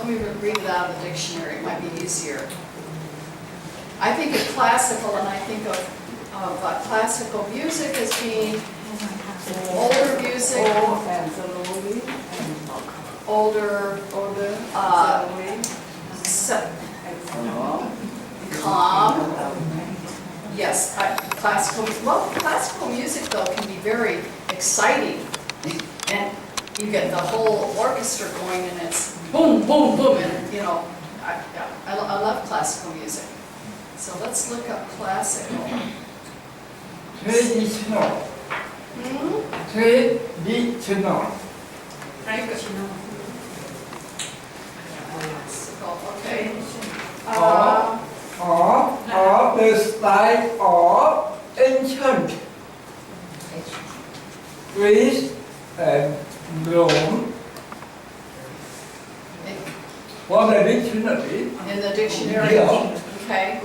let me read it out of the dictionary, it might be easier. I think of classical and I think of classical music as being older music, older, calm. Yes, classical music though can be very exciting, and you get the whole orchestra going, and it's boom, boom, boom, and you know, I love classical music. So let's look up classical. Traditional. Traditional. Okay. Or the style of ancient Greece and Rome. What the dictionary? In the dictionary. Yeah. Okay.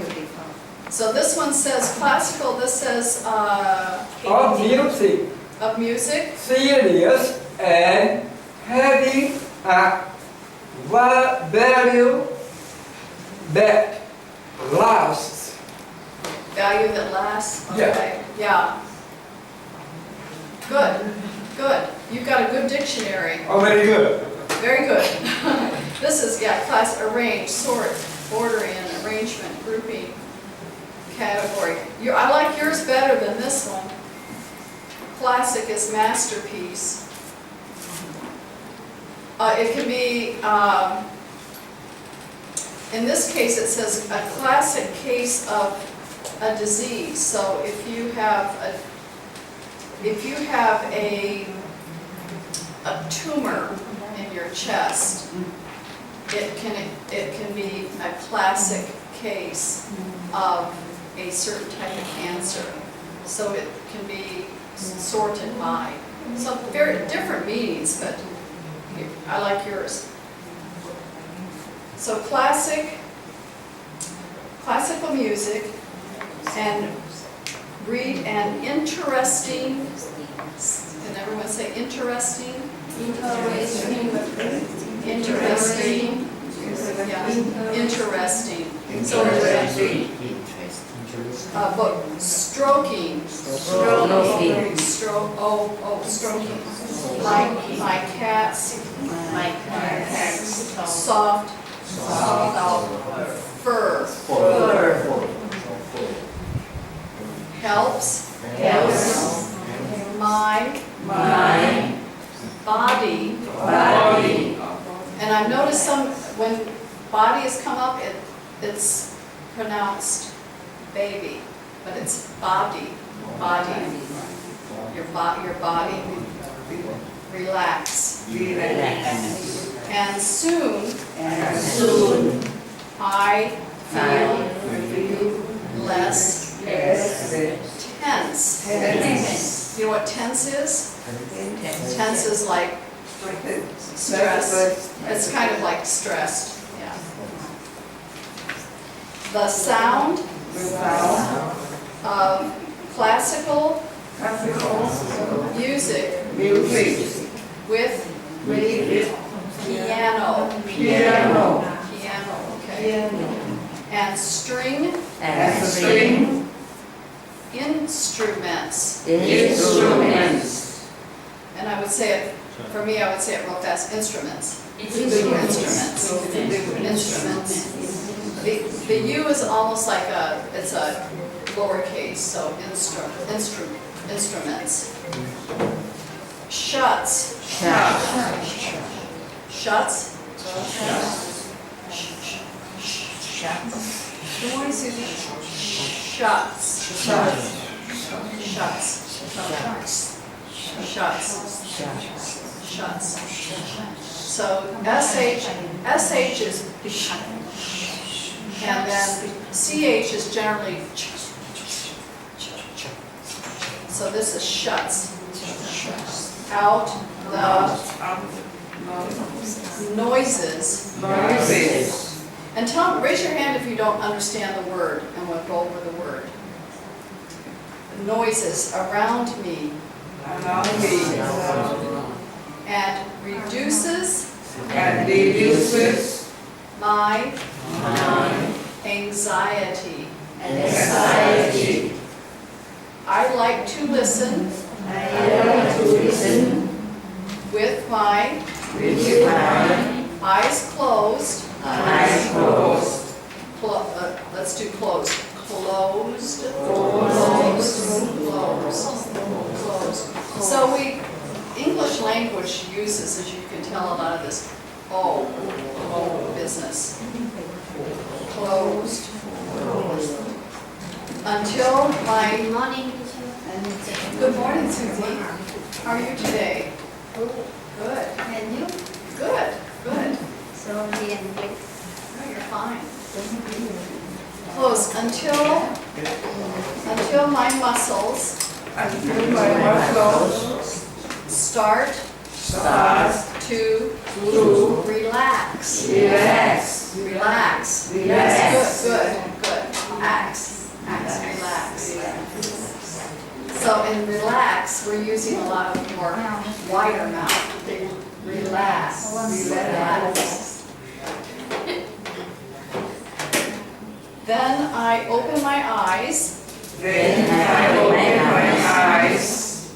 So this one says classical. This says Of music, of music. serious and having a value that lasts. Value that lasts. Yeah. Okay. Yeah. Good. Good. You've got a good dictionary. Oh, very good. Very good. This is, class, arrange, sort, ordering, arrangement, grouping, category. I like yours better than this one. Classic is masterpiece. It can be, in this case it says a classic case of a disease. So if you have a tumor in your chest, it can be a classic case of a certain type of cancer. So it can be sorted by. So very different meanings, but I like yours. So classical music, and read an interesting, can everyone say interesting? Interesting. Yeah, interesting. So but stroking. Stroking. Stroking. Like cats. Soft. Fur. Helps. My body. And I've noticed when body has come up, it's pronounced baby, but it's body. Your body. Relax. And soon I feel less tense. You know what tense is? Tense is like stress. It's kind of like stressed. Yeah. The sound of classical music with piano. Okay. And string instruments. And I would say it, for me, I would say it real fast, instruments. Instruments. The U is almost like it's a lowercase, so instruments. Shuts. So SH is and then CH is generally so this is shuts. Out the noises. And raise your hand if you don't understand the word, and we'll go over the word. Noises around me. And reduces my anxiety. Anxiety. I like to listen I like to listen with my with my eyes closed. eyes closed. Let's do closed. Closed. Closed. So English language uses, as you can tell, a lot of this business. Closed. Until my, Good morning. good morning, Susie. How are you today? Good. And you? Good. Good. Sorry and late. No, you're fine. Closed until my muscles Until my muscles start Start to to relax. relax. Relax. Relax. Good. Relax. So in relax, we're using a lot of more wider mouth. Relax. Then I open my eyes Then I open my eyes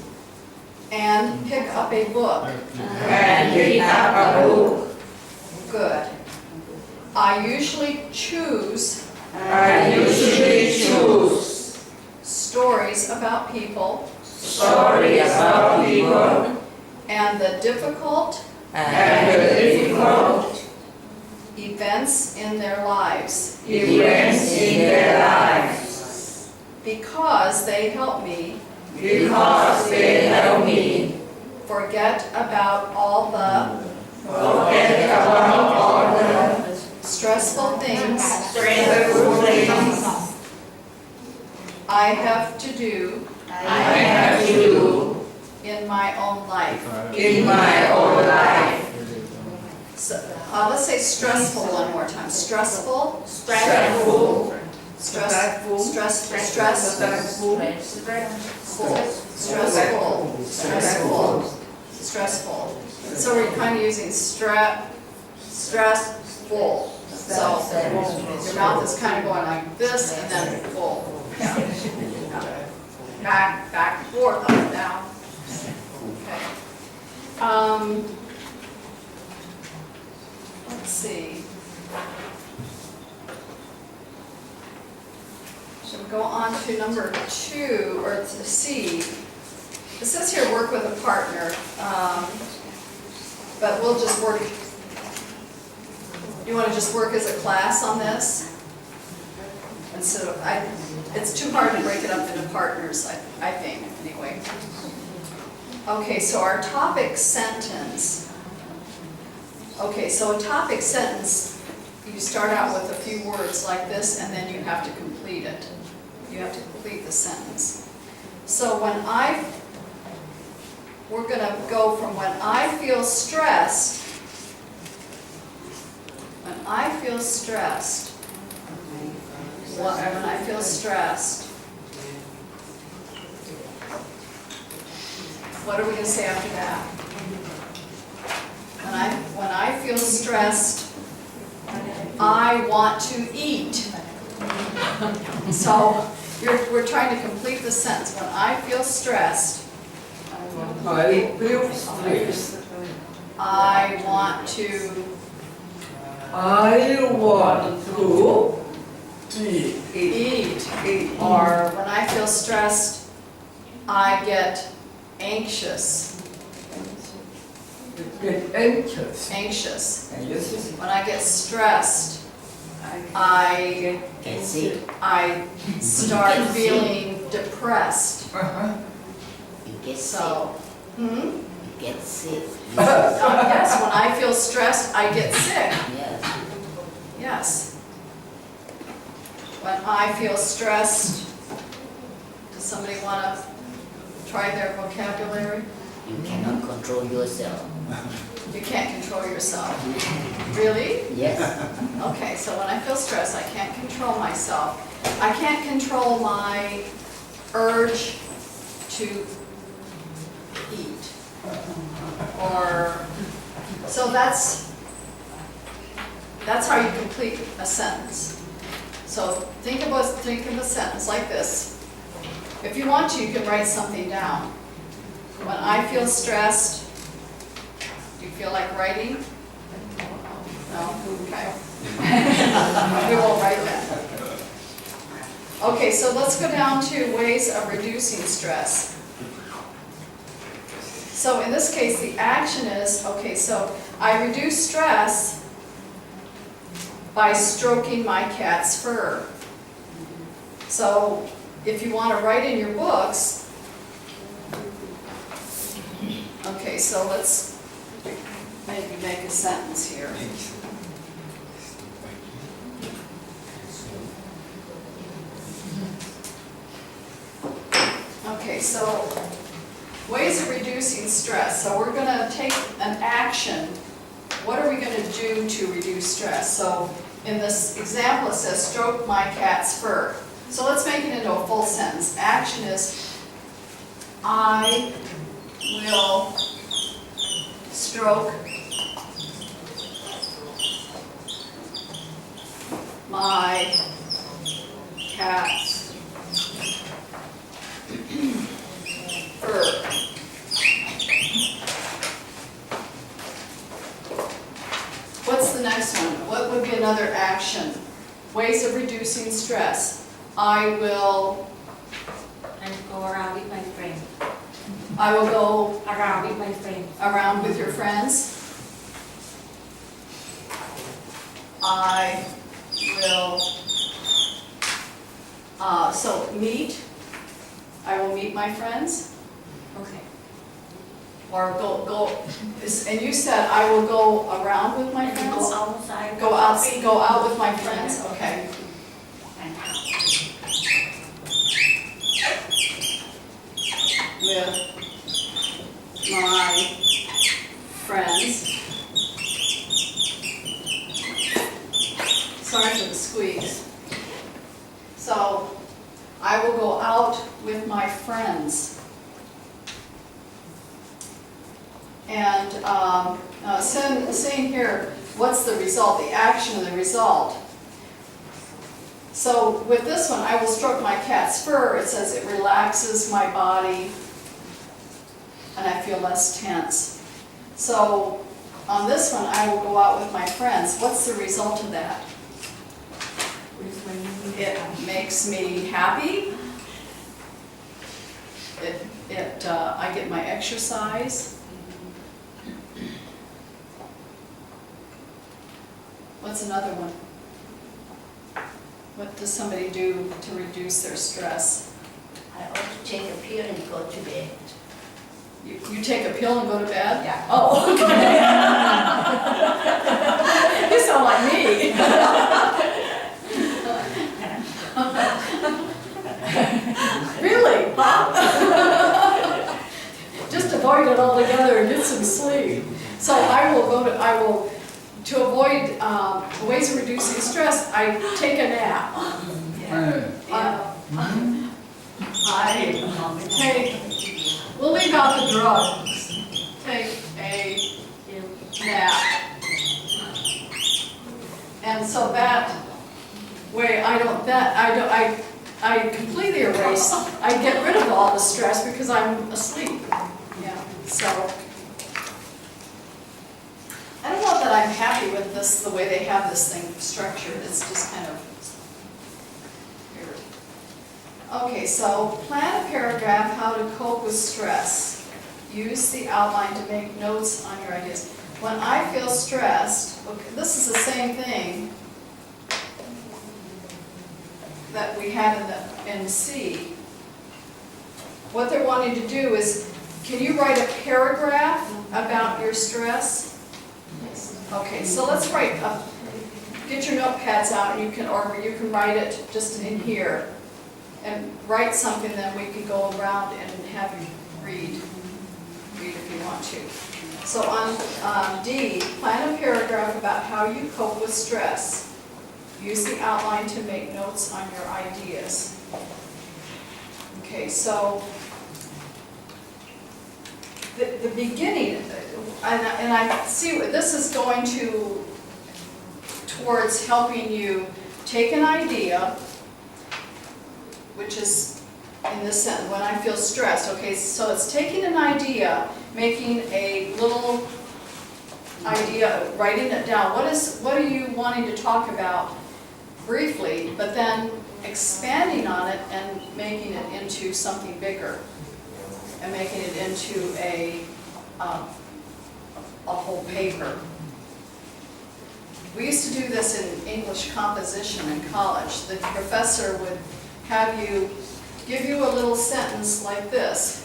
and pick up a book. and pick up a book. Good. I usually choose I usually choose stories about people stories about people and the difficult and the difficult events in their lives events in their lives because they help me because they help me forget about all the forget about all the stressful things stressful things I have to do I have to do in my own life. in my own life. So, let's say stressful one more time. Stressful, Stressful, stressful, stressful, stressful. So we're kind of using stressful. So your mouth is kind of going like this and then full. Yeah. Back and forth, up and down. Okay. Let's see. Should we go on to number 2, or to C? It says here, work with a partner, but we'll just work. You want to just work as a class on this? And so it's too hard to break it up into partners, I think, anyway. Okay, so our topic sentence. Okay, so a topic sentence, you start out with a few words like this, and then you have to complete it. You have to complete the sentence. So we're going to go from when I feel stressed. When I feel stressed. When I feel stressed. What are we going to say after that? When I feel stressed, I want to eat. So we're trying to complete the sentence. When I feel stressed, I feel stressed. I want to eat. Or when I feel stressed, I get anxious. Get anxious. Anxious. Yes. When I get stressed, I start feeling depressed. You get So, sick. You get sick. yes, when I feel stressed, I get sick. Yes. Yes. When I feel stressed, does somebody want to try their vocabulary? You cannot control yourself. You can't control yourself. Really? Yes. Okay, so when I feel stressed, I can't control myself. I can't control my urge to eat. Or, so that's, That's how you complete a sentence. So think of a sentence like this. If you want to, you can write something down. When I feel stressed, do you feel like writing? No? Okay. We won't write that. Okay, so let's go down to ways of reducing stress. So in this case, the action is, okay, so I reduce stress by stroking my cat's fur. So if you want to write in your books, okay, so let's maybe make a sentence here. Okay, so ways of reducing stress. So we're going to take an action. What are we going to do to reduce stress? So in this example, it says stroke my cat's fur. So let's make it into a full sentence. Action is, I will stroke my cat's fur. What's the next one? What would be another action? Ways of reducing stress. I will go around with my friend. go Around with my friend. around with your friends. I will, so meet. I will meet my friends. Okay. Or and you said I will go around with my Go friends? outside. Go out with my friends, okay. With my friends. Sorry for the squeeze. So, I will go out with my friends. And saying here, what's the result, the action of the result? So with this one, I will stroke my cat's fur. It says it relaxes my body and I feel less tense. So on this one, I will go out with my friends. What's the result of that? It makes me happy. I get my exercise. What's another one? What does somebody do to reduce their stress? I ought to take a pill and go to bed. You take a pill and go to bed? Yeah. Oh, okay. You sound like me. Really? Just avoid it altogether and get some sleep. So to avoid ways of reducing stress, I take a nap. We'll leave out the drugs. Take a nap. And so that way I completely erase, I get rid of all the stress because I'm asleep. Yeah, so. I don't know that I'm happy with this, the way they have this thing structured. It's just kind of weird. Okay, so plan a paragraph how to cope with stress. Use the outline to make notes on your ideas. When I feel stressed, okay, this is the same thing that we had in C. What they're wanting to do is, can you write a paragraph about your stress? Okay, so let's write, get your notepads out and you can write it just in here. And write something, then we can go around and have you read if you want to. So on D, plan a paragraph about how you cope with stress. Use the outline to make notes on your ideas. Okay, so the beginning, and I see this is going to towards helping you take an idea, which is in this sentence, when I feel stressed. Okay, so it's taking an idea, making a little idea, writing it down. What are you wanting to talk about briefly, but then expanding on it and making it into something bigger, and making it into a whole paper. We used to do this in English composition in college. The professor would have you, give you a little sentence like this,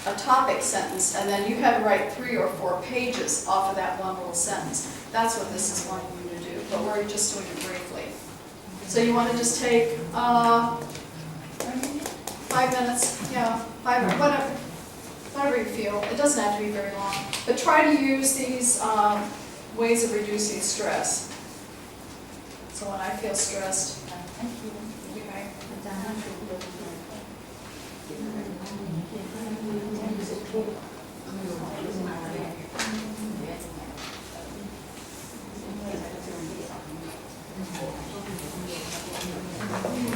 a topic sentence, and then you had to write 3 or 4 pages off of that one little sentence. That's what this is wanting you to do, but we're just doing it briefly. So you want to just take 5 minutes, yeah, 5 minutes, whatever you feel. It doesn't have to be very long, but try to use these ways of reducing stress. So when I feel stressed, okay.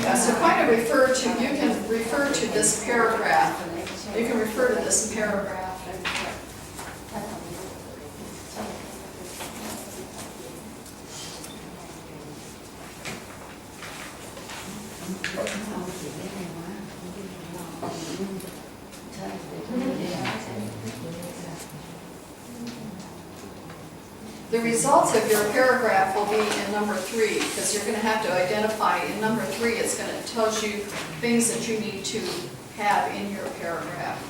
Yeah, so kind of refer to, you can refer to this paragraph. You can refer to this paragraph. The results of your paragraph will be in number 3, because you're going to have to identify in number 3, it's going to tell you things that you need to have in your paragraph.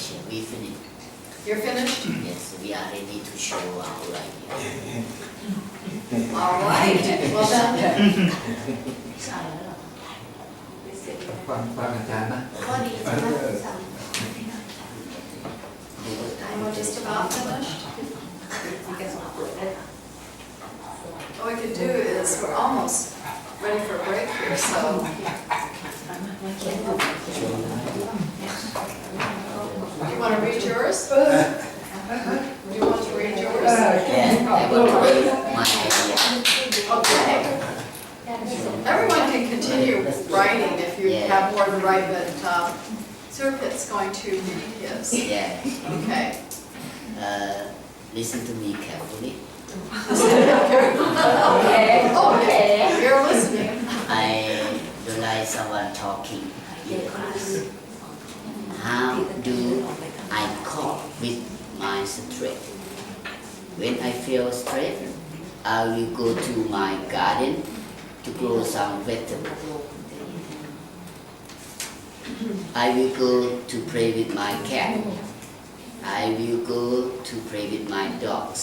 finished. We finished. You're finished? Yes, we are ready to show our idea. All right, well then, ใช่แล้วเหรอ ฟังอาจารย์นะ ก็ดีจังนะสั่ง we're just about finished. What we could do is, we're almost ready for a break here, so. You want to read yours? You want to read yours? Yeah, I will read my idea. Okay. Everyone can continue writing if you Yeah. have more to write, but Surpit's going to read his. Yeah. Okay. Listen to me carefully. Okay, you're listening. I don't like someone talking in class. How do I cope with my stress? When I feel stressed, I will go to my garden to grow some vegetables. I will go to play with my cat. I will go to play with my dogs.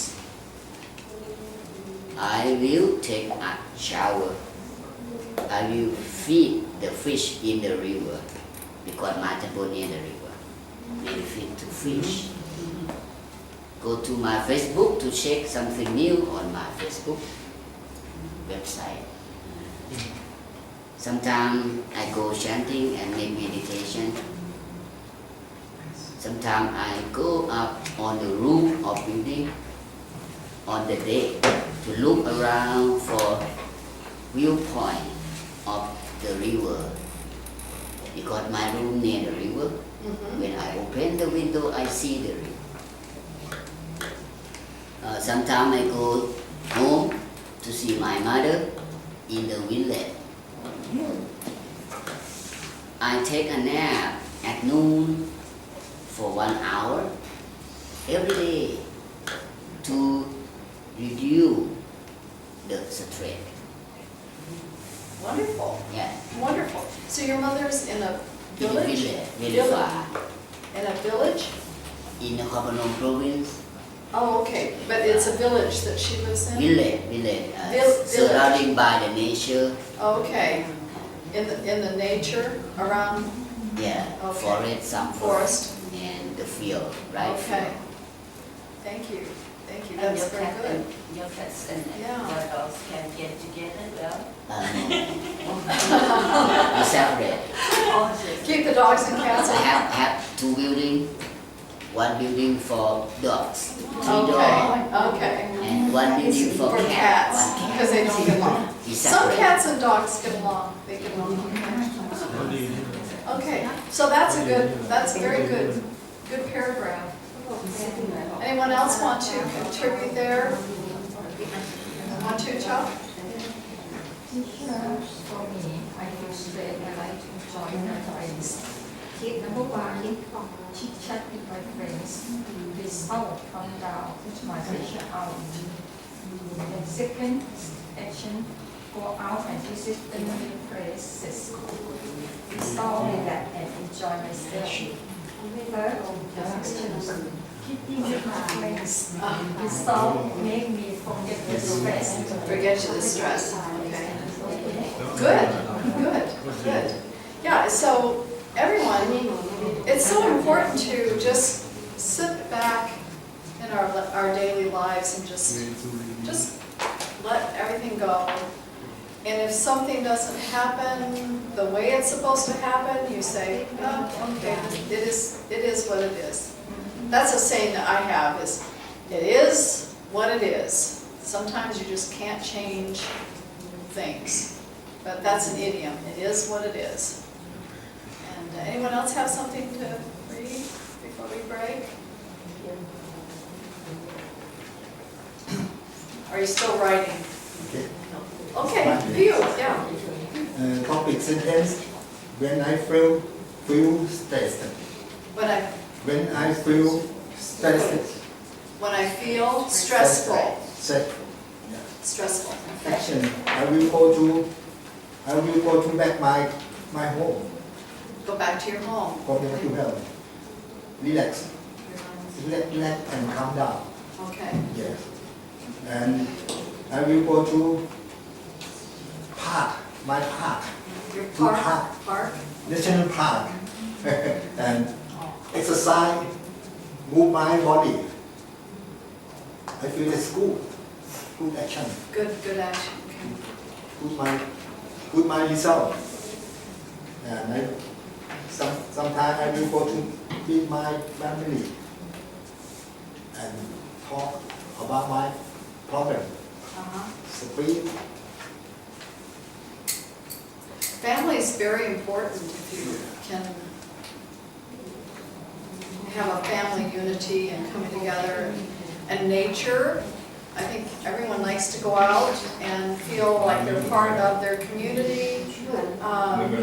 I will take a shower. I will feed the fish in the river because my temple near the river. Maybe feed to fish. Go to my Facebook to check something new on my Facebook website. Sometimes I go chanting and make meditation. Sometimes I go up on the roof of building on the day to look around for viewpoint of the river. Because my room near the river, when I open the window, I see the river. Sometimes I go home to see my mother in the village. I take a nap at noon for 1 hour every day to reduce the stress. Wonderful, Yeah, wonderful. So your mother's in a in the village? village, very far. In a village? In the Kopanong province, Oh, okay, but it's a village that she lives in? village, Village. surrounding by the nature. Okay, in the nature around Yeah, Okay. forest, some forest? and the field, right? Okay. Thank you, And that's your very cat good. and your cats and Yeah. your dogs can get together well. We separate. Keep the dogs and cats I out. have 2 buildings, 1 building for dogs, 3 Okay, dogs, okay. and 1 building for For cats. cats, 1 cat. because they don't get along. We Some separate. cats and dogs get along, they get along, okay. So that's a very good paragraph. Anyone else want to contribute there? Want to, Chuck? For me, I feel straight, I like to join my friends. Number one, chit chat with my friends. This out, come down, put my pressure out. And second action, go out and visit the new places. Install that and enjoy myself. Third, action, keeping with my friends. Install make me forget the stress. Forget you the stress, okay. Good. Yeah, so everyone, it's so important to just sit back in our daily lives and just let everything go. And if something doesn't happen the way it's supposed to happen, you say, oh, okay, it is what it is. That's a saying that I have is, it is what it is. Sometimes you just can't change things, but that's an idiom. It is what it is. And anyone else have something to read before we break? Are you still writing? Okay, view, yeah. Topic sentence. When I feel stressed. When When I feel stressed. I feel stressful. Stressful. Stressful. Okay. Action. I will go to back my home. Go back to your home. Go back to home. relax, relax and calm down. Okay. Yes. And I will go to park, my park, Your Park. park? national park, and exercise, move my body. I feel it's good action, Good action, okay. good my result. And sometimes I will go to meet my family and talk about my problem, Uh-huh. speak. Family is very important if you can have a family unity and coming together. And nature, I think everyone likes to go out and feel like they're part of their community. And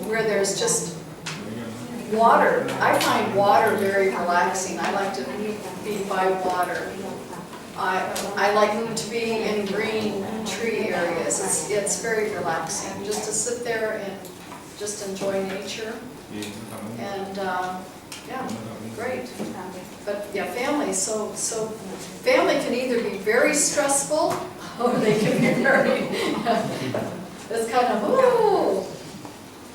where there's just water. I find water very relaxing. I like to be by water. I like to be in green tree areas. It's very relaxing, just to sit there and just enjoy nature. And, yeah, great. But yeah, family, family can either be very stressful or they can be very, it's kind of, ooh.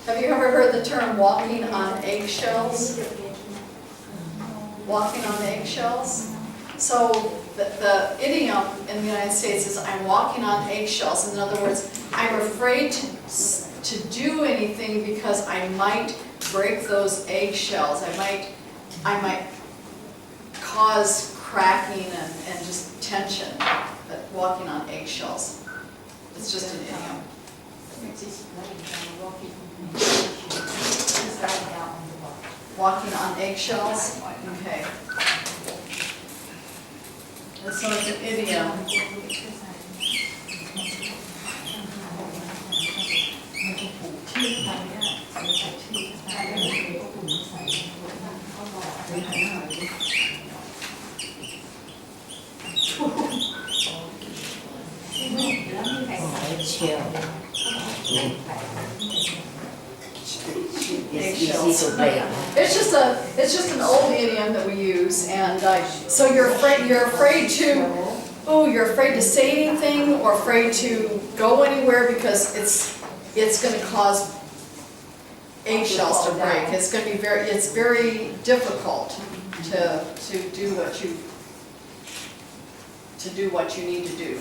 Have you ever heard the term walking on eggshells? Walking on eggshells? So the idiom in the United States is I'm walking on eggshells. In other words, I'm afraid to do anything because I might break those eggshells. I might cause cracking and just tension, but walking on eggshells. It's just an idiom. Walking on eggshells? Okay. And so it's an idiom. It's just an old idiom that we use, and so you're afraid to say anything or afraid to go anywhere because it's going to cause eggshells to break. It's going to be it's very difficult to do what you need to do.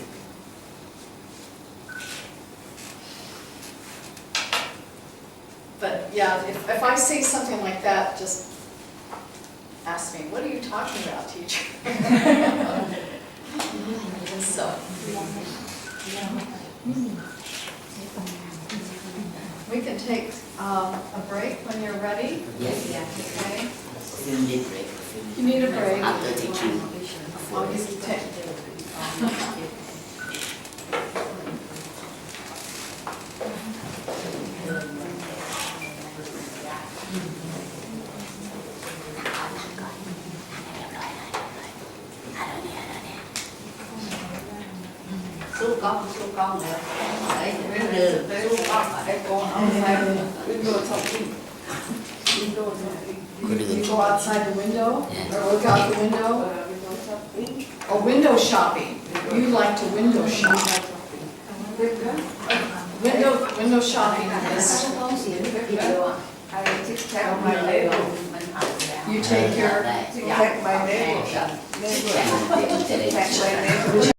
But yeah, if I say something like that, just ask me, what are you talking about, teacher? So, we can take a break when you're ready. Yes. Okay. You need break. You need a break. After teaching. Well, you can take. Su con nữa. Đấy, đường, su con ở đây con outside window talking. Window talking. You go outside the window, or look out the window. Oh, window shopping. You like to window shop. Window shopping is, I just tell my neighbor. you take your, Take my neighbor. Neighbor. Take my neighbor.